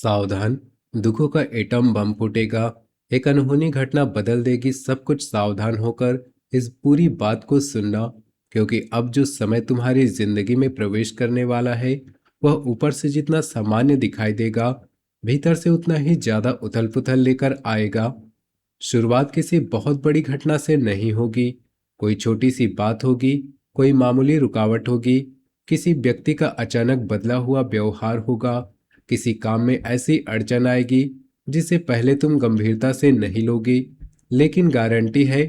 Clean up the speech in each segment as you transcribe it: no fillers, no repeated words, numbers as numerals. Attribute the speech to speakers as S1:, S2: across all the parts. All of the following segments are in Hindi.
S1: सावधान, दुखों का एटम बम फूटेगा। एक अनहोनी घटना बदल देगी सब कुछ। सावधान होकर इस पूरी बात को सुनना, क्योंकि अब जो समय तुम्हारी जिंदगी में प्रवेश करने वाला है वह ऊपर से जितना सामान्य दिखाई देगा, भीतर से उतना ही ज्यादा उथल पुथल लेकर आएगा। शुरुआत किसी बहुत बड़ी घटना से नहीं होगी। कोई छोटी सी बात होगी, कोई मामूली रुकावट होगी, किसी व्यक्ति का अचानक बदला हुआ व्यवहार होगा, किसी काम में ऐसी अड़चन आएगी जिसे पहले तुम गंभीरता से नहीं लोगी। लेकिन गारंटी है,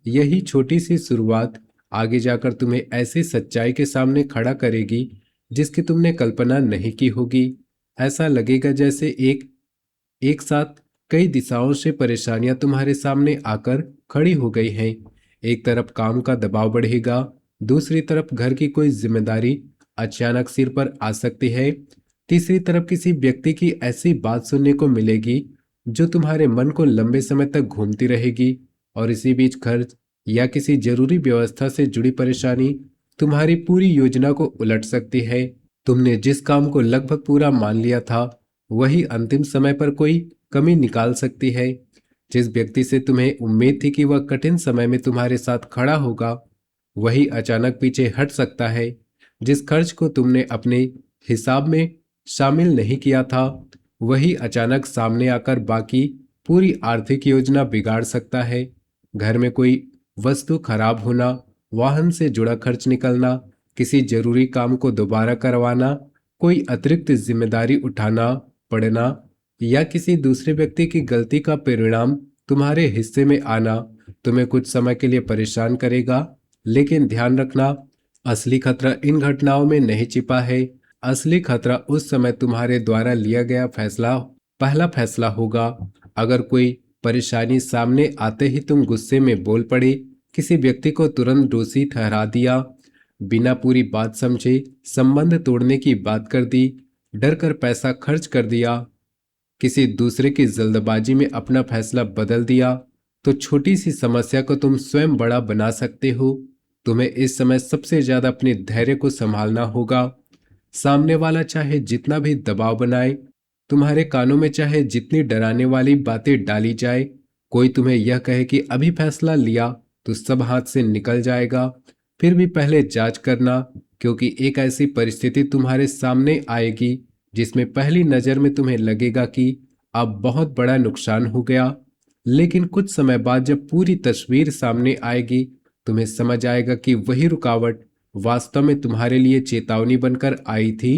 S1: यही छोटी सी शुरुआत आगे जाकर तुम्हें ऐसी सच्चाई के सामने खड़ा करेगी जिसकी तुमने कल्पना नहीं की होगी। ऐसा लगेगा जैसे एक एक साथ कई दिशाओं से परेशानियां तुम्हारे सामने आकर खड़ी हो गई हैं। एक तरफ काम का दबाव बढ़ेगा, दूसरी तरफ घर की कोई जिम्मेदारी अचानक सिर पर आ सकती है, तीसरी तरफ किसी व्यक्ति की ऐसी बात सुनने को मिलेगी जो तुम्हारे मन को लंबे समय तक घूमती रहेगी। और इसी बीच खर्च या किसी जरूरी व्यवस्था से जुड़ी परेशानी तुम्हारी पूरी योजना को उलट सकती है। तुमने जिस काम को लगभग पूरा मान लिया था, वही अंतिम समय पर कोई कमी निकाल सकती है। जिस व्यक्ति से तुम्हें उम्मीद थी कि वह कठिन समय में तुम्हारे साथ खड़ा होगा, वही अचानक पीछे हट सकता है। जिस खर्च को तुमने अपने हिसाब में शामिल नहीं किया था, वही अचानक सामने आकर बाकी पूरी आर्थिक योजना बिगाड़ सकता है। घर में कोई वस्तु खराब होना, वाहन से जुड़ा खर्च निकलना, किसी जरूरी काम को दोबारा करवाना, कोई अतिरिक्त जिम्मेदारी उठाना पड़ना, या किसी दूसरे व्यक्ति की गलती का परिणाम तुम्हारे हिस्से में आना तुम्हें कुछ समय के लिए परेशान करेगा। लेकिन ध्यान रखना, असली खतरा इन घटनाओं में नहीं छिपा है। असली खतरा उस समय तुम्हारे द्वारा लिया गया पहला फैसला होगा। अगर कोई परेशानी सामने आते ही तुम गुस्से में बोल पड़े, किसी व्यक्ति को तुरंत दोषी ठहरा दिया, बिना पूरी बात समझे संबंध तोड़ने की बात कर दी, डर कर पैसा खर्च कर दिया, किसी दूसरे की जल्दबाजी में अपना फैसला बदल दिया, तो छोटी सी समस्या को तुम स्वयं बड़ा बना सकते हो। तुम्हें इस समय सबसे ज्यादा अपने धैर्य को संभालना होगा। सामने वाला चाहे जितना भी दबाव बनाए, तुम्हारे कानों में चाहे जितनी डराने वाली बातें डाली जाए, कोई तुम्हें यह कहे कि अभी फैसला लिया तो सब हाथ से निकल जाएगा, फिर भी पहले जांच करना, क्योंकि एक ऐसी परिस्थिति तुम्हारे सामने आएगी जिसमें पहली नजर में तुम्हें लगेगा कि अब बहुत बड़ा नुकसान हो गया। लेकिन कुछ समय बाद जब पूरी तस्वीर सामने आएगी, तुम्हें समझ आएगा कि वही रुकावट वास्तव में तुम्हारे लिए चेतावनी बनकर आई थी।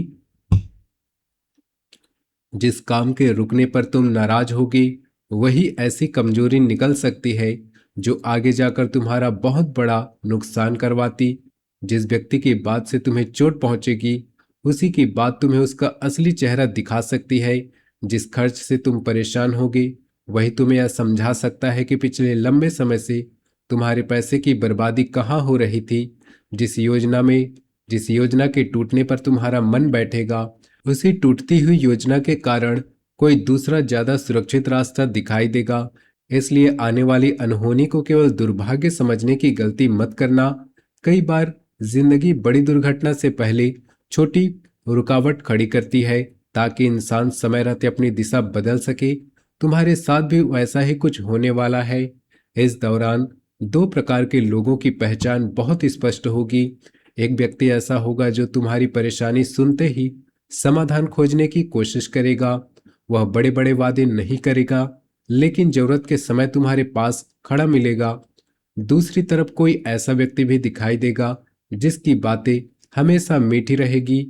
S1: जिस काम के रुकने पर तुम नाराज होगी, वही ऐसी कमजोरी निकल सकती है जो आगे जाकर तुम्हारा बहुत बड़ा नुकसान करवाती। जिस व्यक्ति की बात से तुम्हें चोट पहुंचेगी, उसी की बात तुम्हें उसका असली चेहरा दिखा सकती है। जिस खर्च से तुम परेशान होगे, वही तुम्हें यह समझा सकता है कि पिछले लंबे समय से तुम्हारे पैसे की बर्बादी कहाँ हो रही थी। जिस योजना के टूटने पर तुम्हारा मन बैठेगा, उसी टूटती हुई योजना के कारण कोई दूसरा ज्यादा सुरक्षित रास्ता दिखाई देगा। इसलिए आने वाली अनहोनी को केवल दुर्भाग्य समझने की गलती मत करना। कई बार जिंदगी बड़ी दुर्घटना से पहले छोटी रुकावट खड़ी करती है, ताकि इंसान समय रहते अपनी दिशा बदल सके। तुम्हारे साथ भी वैसा ही कुछ होने वाला है। इस दौरान दो प्रकार के लोगों की पहचान बहुत स्पष्ट होगी। एक व्यक्ति ऐसा होगा जो तुम्हारी परेशानी सुनते ही समाधान खोजने की कोशिश करेगा। वह बड़े बड़े वादे नहीं करेगा, लेकिन जरूरत के समय तुम्हारे पास खड़ा मिलेगा। दूसरी तरफ कोई ऐसा व्यक्ति भी दिखाई देगा जिसकी बातें हमेशा मीठी रहेगी,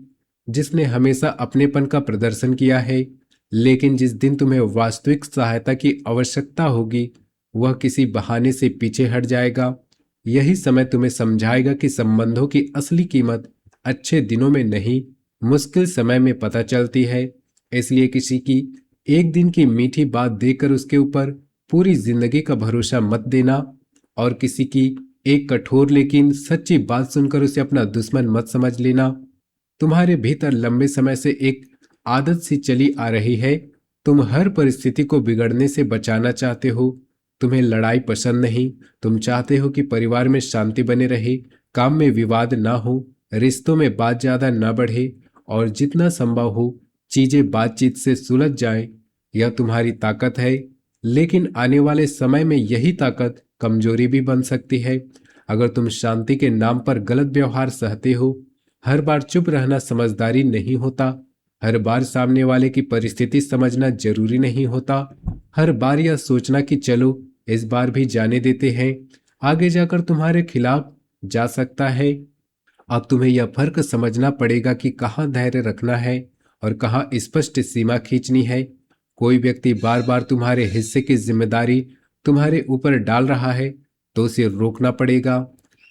S1: जिसने हमेशा अपनेपन का प्रदर्शन किया है। लेकिन जिस दिन तुम्हें वास्तविक सहायता की आवश्यकता होगी, वह किसी बहाने से पीछे हट जाएगा। यही समय तुम्हें समझाएगा कि संबंधों की असली कीमत अच्छे दिनों में नहीं, मुश्किल समय में पता चलती है। इसलिए किसी की एक दिन की मीठी बात देकर उसके ऊपर पूरी जिंदगी का भरोसा मत देना, और किसी की एक कठोर लेकिन सच्ची बात सुनकर उसे अपना दुश्मन मत समझ लेना। तुम्हारे भीतर लंबे समय से एक आदत सी चली आ रही है। तुम हर परिस्थिति को बिगड़ने से बचाना चाहते हो। तुम्हें लड़ाई पसंद नहीं। तुम चाहते हो कि परिवार में शांति बने रहे, काम में विवाद ना हो, रिश्तों में बात ज्यादा ना बढ़े, और जितना संभव हो चीजें बातचीत से सुलझ जाएं, यह तुम्हारी ताकत है। लेकिन आने वाले समय में यही ताकत कमजोरी भी बन सकती है। अगर तुम शांति के नाम पर गलत व्यवहार सहते हो, हर बार चुप रहना समझदारी नहीं होता। हर बार सामने वाले की परिस्थिति समझना जरूरी नहीं होता। हर बार यह सोचना कि चलो इस बार भी जाने देते हैं, आगे जाकर तुम्हारे खिलाफ जा सकता है। अब तुम्हें यह फर्क समझना पड़ेगा कि कहाँ धैर्य रखना है और कहाँ स्पष्ट सीमा खींचनी है। कोई व्यक्ति बार बार तुम्हारे हिस्से की जिम्मेदारी तुम्हारे ऊपर डाल रहा है तो उसे रोकना पड़ेगा।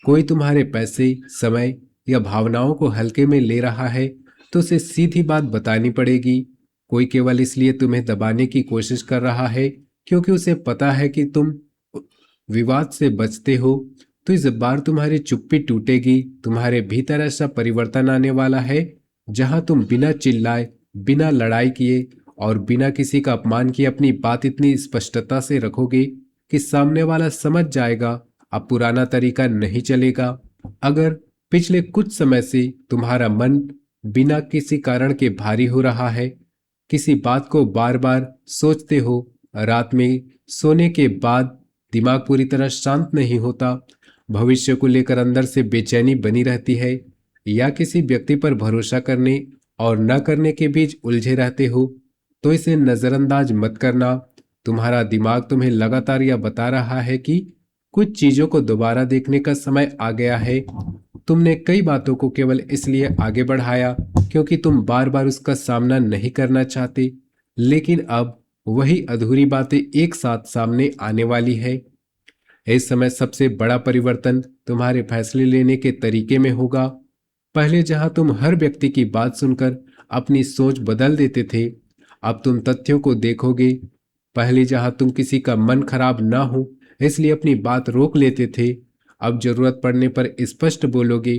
S1: कोई तुम्हारे पैसे, समय या भावनाओं को हल्के में ले रहा है तो उसे सीधी बात बतानी पड़ेगी। कोई केवल इसलिए तुम्हें दबाने की कोशिश कर रहा है क्योंकि उसे पता है कि तुम विवाद से बचते हो, तो इस बार तुम्हारी चुप्पी टूटेगी। तुम्हारे भीतर ऐसा परिवर्तन आने वाला है जहां तुम बिना चिल्लाए, बिना लड़ाई किए और बिना किसी का अपमान किए अपनी बात इतनी स्पष्टता से रखोगे कि सामने वाला समझ जाएगा अब पुराना तरीका नहीं चलेगा। अगर पिछले कुछ समय से तुम्हारा मन बिना किसी कारण के भारी हो रहा है, किसी बात को बार बार सोचते हो, रात में सोने के बाद दिमाग पूरी तरह शांत नहीं होता, भविष्य को लेकर अंदर से बेचैनी बनी रहती है, या किसी व्यक्ति पर भरोसा करने और न करने के बीच उलझे रहते हो, तो इसे नजरअंदाज मत करना। तुम्हारा दिमाग तुम्हें लगातार यह बता रहा है कि कुछ चीजों को दोबारा देखने का समय आ गया है। तुमने कई बातों को केवल इसलिए आगे बढ़ाया क्योंकि तुम बार बार उसका सामना नहीं करना चाहते, लेकिन अब वही अधूरी बातें एक साथ सामने आने वाली है। इस समय सबसे बड़ा परिवर्तन तुम्हारे फैसले लेने के तरीके में होगा। पहले जहां तुम हर व्यक्ति की बात सुनकर अपनी सोच बदल देते थे, अब तुम तथ्यों को देखोगे। पहले जहां तुम किसी का मन खराब ना हो इसलिए अपनी बात रोक लेते थे, अब जरूरत पड़ने पर स्पष्ट बोलोगे।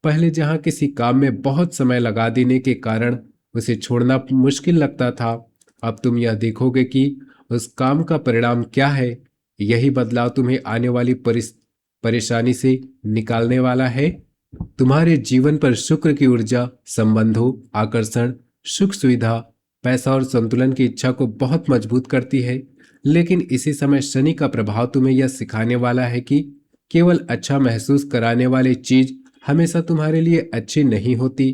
S1: पहले जहां किसी काम में बहुत समय लगा देने के कारण उसे छोड़ना मुश्किल लगता था, अब तुम यह देखोगे कि उस काम का परिणाम क्या है। यही बदलाव तुम्हें आने वाली परेशानी से निकालने वाला है। तुम्हारे जीवन पर शुक्र की ऊर्जा संबंधों, आकर्षण, सुख सुविधा, पैसा और संतुलन की इच्छा को बहुत मजबूत करती है। लेकिन इसी समय शनि का प्रभाव तुम्हें यह सिखाने वाला है कि केवल अच्छा महसूस कराने वाली चीज हमेशा तुम्हारे लिए अच्छी नहीं होती।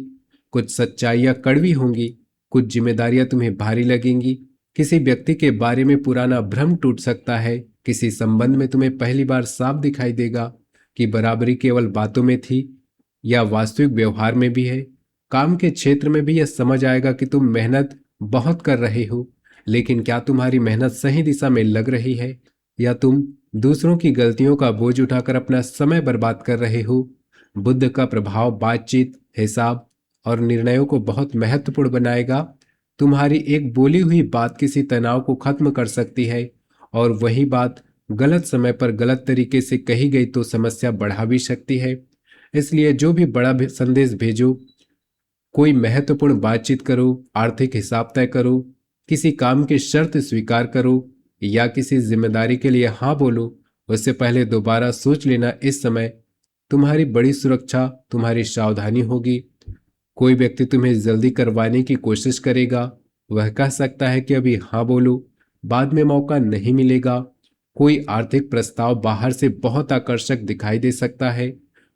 S1: कुछ सच्चाइयां कड़वी होंगी, कुछ जिम्मेदारियां तुम्हें भारी लगेंगी, किसी व्यक्ति के बारे में पुराना भ्रम टूट सकता है, किसी संबंध में तुम्हें पहली बार साफ दिखाई देगा कि बराबरी केवल बातों में थी या वास्तविक व्यवहार में भी है। काम के क्षेत्र में भी यह समझ आएगा कि तुम मेहनत बहुत कर रहे हो, लेकिन क्या तुम्हारी मेहनत सही दिशा में लग रही है या तुम दूसरों की गलतियों का बोझ उठाकर अपना समय बर्बाद कर रहे हो। बुद्ध का प्रभाव बातचीत, हिसाब और निर्णयों को बहुत महत्वपूर्ण बनाएगा। तुम्हारी एक बोली हुई बात किसी तनाव को खत्म कर सकती है, और वही बात गलत समय पर गलत तरीके से कही गई तो समस्या बढ़ा भी सकती है। इसलिए जो भी बड़ा संदेश भेजो, कोई महत्वपूर्ण बातचीत करो, आर्थिक हिसाब तय करो, किसी काम की शर्त स्वीकार करो या किसी जिम्मेदारी के लिए हाँ बोलो, उससे पहले दोबारा सोच लेना। इस समय तुम्हारी बड़ी सुरक्षा तुम्हारी सावधानी होगी। कोई व्यक्ति तुम्हें जल्दी करवाने की कोशिश करेगा, वह कह सकता है कि अभी हाँ बोलो, बाद में मौका नहीं मिलेगा। कोई आर्थिक प्रस्ताव बाहर से बहुत आकर्षक दिखाई दे सकता है।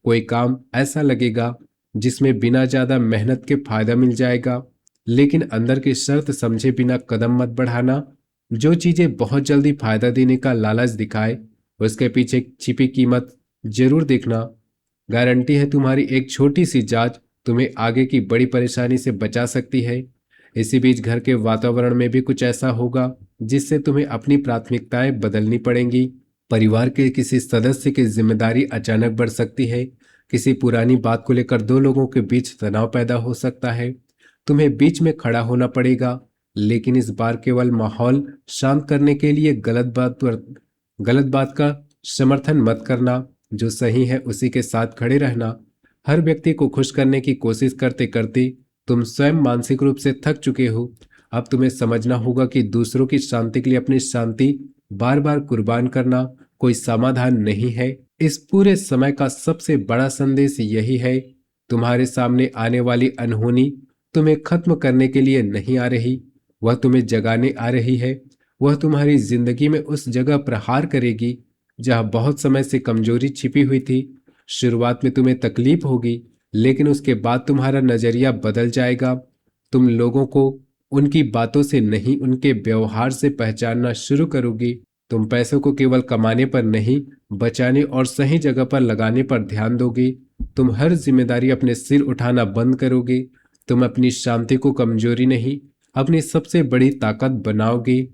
S1: कोई काम ऐसा लगेगा जिसमें बिना ज्यादा मेहनत के फायदा मिल जाएगा, लेकिन अंदर की शर्त समझे बिना कदम मत बढ़ाना। जो चीजें बहुत जल्दी फायदा देने का लालच दिखाए, उसके पीछे छिपी कीमत जरूर देखना। गारंटी है तुम्हारी एक छोटी सी जांच तुम्हें आगे की बड़ी परेशानी से बचा सकती है। इसी बीच घर के वातावरण में भी कुछ ऐसा होगा जिससे तुम्हें अपनी प्राथमिकताएं बदलनी पड़ेंगी। परिवार के किसी सदस्य की जिम्मेदारी अचानक बढ़ सकती है। किसी पुरानी बात को लेकर दो लोगों के बीच तनाव पैदा हो सकता है। तुम्हें बीच में खड़ा होना पड़ेगा, लेकिन इस बार केवल माहौल शांत करने के लिए गलत बात का समर्थन मत करना। जो सही है उसी के साथ खड़े रहना। हर व्यक्ति को खुश करने की कोशिश करते करते तुम स्वयं मानसिक रूप से थक चुके हो। अब तुम्हें समझना होगा कि दूसरों की शांति के लिए अपनी शांति बार बार कुर्बान करना कोई समाधान नहीं है। इस पूरे समय का सबसे बड़ा संदेश यही है, तुम्हारे सामने आने वाली अनहोनी तुम्हें खत्म करने के लिए नहीं आ रही, वह तुम्हें जगाने आ रही है। वह तुम्हारी जिंदगी में उस जगह प्रहार करेगी जहां बहुत समय से कमजोरी छिपी हुई थी। शुरुआत में तुम्हें तकलीफ होगी, लेकिन उसके बाद तुम्हारा नजरिया बदल जाएगा। तुम लोगों को उनकी बातों से नहीं, उनके व्यवहार से पहचानना शुरू करोगी। तुम पैसों को केवल कमाने पर नहीं, बचाने और सही जगह पर लगाने पर ध्यान दोगी। तुम हर जिम्मेदारी अपने सिर उठाना बंद करोगे। तुम अपनी शांति को कमजोरी नहीं, अपनी सबसे बड़ी ताकत बनाओगे।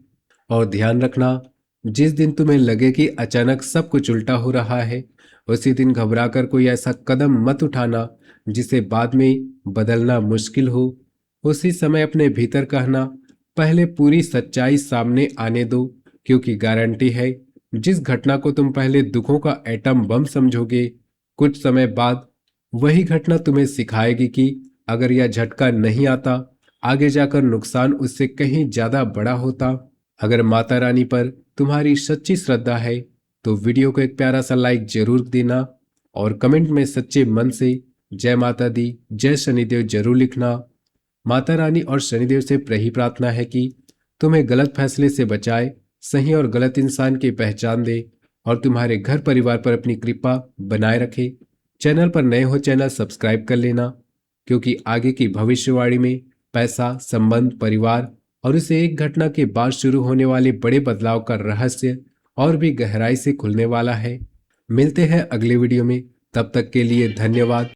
S1: और ध्यान रखना, जिस दिन तुम्हें लगे कि अचानक सब कुछ उल्टा हो रहा है, उसी दिन घबराकर कोई ऐसा कदम मत उठाना जिसे बाद में बदलना मुश्किल हो। उसी समय अपने भीतर कहना, पहले पूरी सच्चाई सामने आने दो, क्योंकि गारंटी है जिस घटना को तुम पहले दुखों का एटम बम समझोगे, कुछ समय बाद वही घटना तुम्हें सिखाएगी कि अगर यह झटका नहीं आता, आगे जाकर नुकसान उससे कहीं ज्यादा बड़ा होता। अगर माता रानी पर तुम्हारी सच्ची श्रद्धा है तो वीडियो को एक प्यारा सा लाइक जरूर देना, और कमेंट में सच्चे मन से जय माता दी, जय शनिदेव जरूर लिखना। माता रानी और शनिदेव से यही प्रार्थना है कि तुम्हें गलत फैसले से बचाए, सही और गलत इंसान की पहचान दे, और तुम्हारे घर परिवार पर अपनी कृपा बनाए रखे। चैनल पर नए हो, चैनल सब्सक्राइब कर लेना, क्योंकि आगे की भविष्यवाणी में पैसा, संबंध, परिवार और इसे एक घटना के बाद शुरू होने वाले बड़े बदलाव का रहस्य और भी गहराई से खुलने वाला है। मिलते हैं अगले वीडियो में, तब तक के लिए धन्यवाद।